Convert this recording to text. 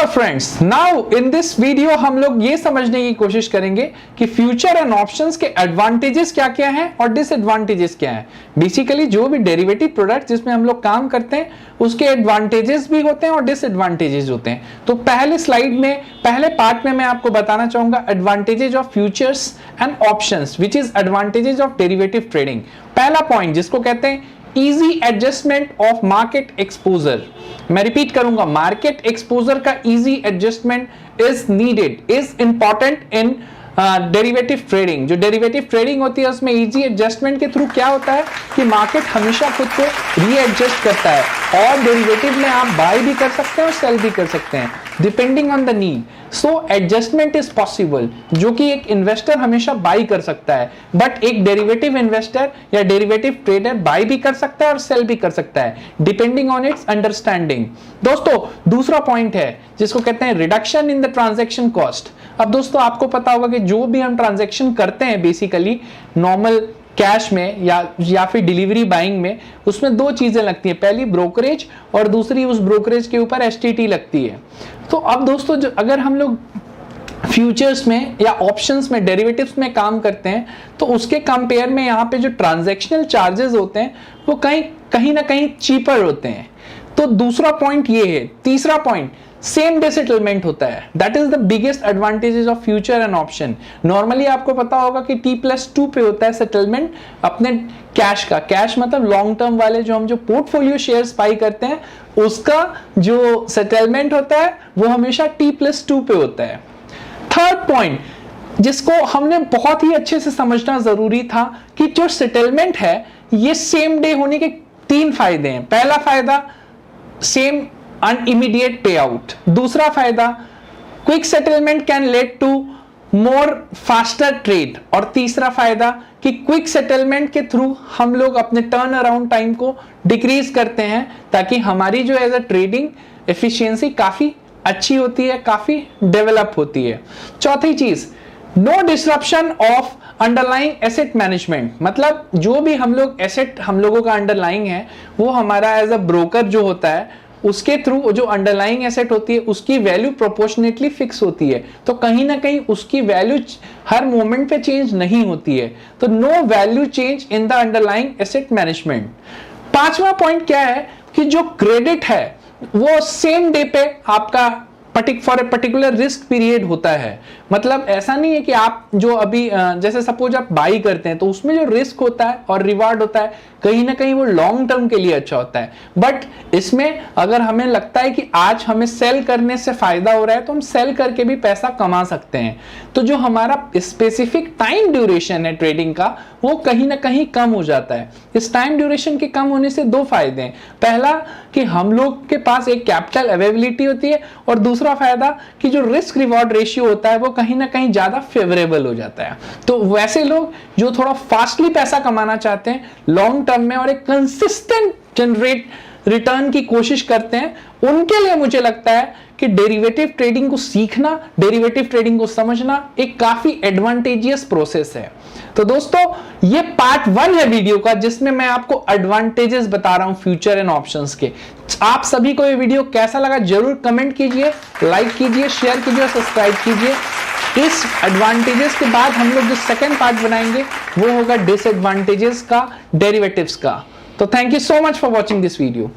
Friends, now in this video हम लोग ये समझने की कोशिश करेंगे कि फ्यूचर एंड ऑप्शंस के एडवांटेजेस क्या क्या हैं और डिसएडवांटेजेस क्या हैं। बेसिकली जो भी डेरिवेटिव प्रोडक्ट जिसमें हम लोग काम करते हैं उसके एडवांटेजेस भी होते हैं और डिसएडवांटेजेस होते हैं। तो पहले स्लाइड में, पहले पार्ट में मैं आपको बताना चाहूंगा advantages of futures and options which is advantages of derivative trading. पहला पॉइंट जिसको कहते हैं easy adjustment of market exposure. मैं रिपीट करूंगा, मार्केट एक्सपोजर का easy adjustment is needed, is important in derivative trading. जो डेरिवेटिव ट्रेडिंग होती है उसमें इजी एडजस्टमेंट के थ्रू क्या होता है कि मार्केट हमेशा खुद को रीएडजस्ट करता है और डेरिवेटिव में आप बाय भी कर सकते हैं और सेल भी कर सकते हैं depending on the need. So adjustment is possible, जो कि एक इन्वेस्टर हमेशा बाय कर सकता है, बट एक डेरिवेटिव इन्वेस्टर या डेरिवेटिव ट्रेडर बाय भी कर सकता है और सेल भी कर सकता है डिपेंडिंग ऑन इट्स अंडरस्टैंडिंग। दोस्तों दूसरा पॉइंट है जिसको कहते हैं reduction in the transaction cost. अब दोस्तों आपको पता होगा कि जो भी हम ट्रांजैक्शन करते हैं बेसिकली नॉर्मल कैश में या फिर डिलीवरी बाइंग में, उसमें दो चीजें लगती हैं, पहली ब्रोकरेज और दूसरी उस ब्रोकरेज के ऊपर एसटीटी लगती है। तो अब दोस्तों अगर हम लोग फ्यूचर्स में या ऑप्शंस में, डेरिवेटिव्स में काम करते हैं तो उसके कंपेयर में यहाँ पे जो ट्रांजैक्शनल चार्जेस होते हैं वो कहीं ना कहीं चीपर होते हैं। तो दूसरा पॉइंट ये है। तीसरा पॉइंट, सेम डे सेटलमेंट होता है। That is the biggest advantages of future and option. Normally आपको पता होगा कि T+2 पे होता है सेटलमेंट अपने कैश का। कैश मतलब लॉन्ग टर्म वाले जो पोर्टफोलियो शेयर्स बाय करते हैं उसका जो सेटलमेंट होता है वो हमेशा T+2 पे होता है। थर्ड पॉइंट जिसको हमने बहुत ही अच्छे से समझना जरूरी था कि जो सेटलमेंट है ये सेम डे होने के 3 फायदे हैं। पहला फायदा सेम immediate payout, दूसरा फायदा quick settlement can lead to more faster trade, और तीसरा फायदा कि क्विक सेटलमेंट के थ्रू हम लोग अपने टर्न अराउंड टाइम को डिक्रीज करते हैं ताकि हमारी जो एज अ ट्रेडिंग एफिशिएंसी काफी अच्छी होती है, काफी डेवलप होती है। चौथी चीज, no disruption of underlying asset management. मतलब जो भी हम लोग एसेट हम लोगों का अंडरलाइंग है वो हमारा एज अ ब्रोकर जो होता है उसके थ्रू जो अंडरलाइंग एसेट होती है उसकी वैल्यू प्रोपोर्शनेटली फिक्स होती है, तो कहीं ना कहीं उसकी वैल्यू हर मोमेंट पे चेंज नहीं होती है। तो no value change in the underlying asset management. पांचवा पॉइंट क्या है कि जो क्रेडिट है वो सेम डे पे आपका for a particular risk period होता है। मतलब ऐसा नहीं है कि आप जो अभी जैसे सपोज आप बाई करते हैं तो उसमें जो रिस्क होता है और रिवार्ड होता है कहीं ना कहीं वो लॉन्ग टर्म के लिए अच्छा होता है, बट इसमें अगर हमें लगता है कि आज हमें सेल करने से फायदा हो रहा है तो हम सेल करके भी पैसा कमा सकते हैं। तो जो हमारा स्पेसिफिक टाइम ड्यूरेशन है ट्रेडिंग का वो कहीं ना कहीं कम हो जाता है। इस टाइम ड्यूरेशन के कम होने से दो फायदे हैं। पहला कि हम लोग के पास एक कैपिटल अवेलेबिलिटी होती है और दूसरा फायदा कि जो रिस्क रिवॉर्ड रेशियो होता है वो कहीं ना कहीं ज्यादा फेवरेबल हो जाता है। तो वैसे लोग जो थोड़ा फास्टली पैसा कमाना चाहते हैं लॉन्ग टर्म में और एक कंसिस्टेंट जनरेट रिटर्न की कोशिश करते हैं, उनके लिए मुझे लगता है कि डेरिवेटिव ट्रेडिंग को सीखना, डेरिवेटिव ट्रेडिंग को समझना एक काफी एडवांटेजियस प्रोसेस है। तो दोस्तों ये पार्ट 1 है वीडियो का जिसमें मैं आपको एडवांटेजेस बता रहा हूं फ्यूचर एंड ऑप्शंस के। आप सभी को ये वीडियो कैसा लगा जरूर कमेंट कीजिए, लाइक कीजिए, शेयर कीजिए और सब्सक्राइब कीजिए। इस एडवांटेजेस के बाद हम लोग जो सेकंड पार्ट बनाएंगे वो होगा डिसएडवांटेजेस का, डेरिवेटिव्स का। तो thank you so much for watching this video.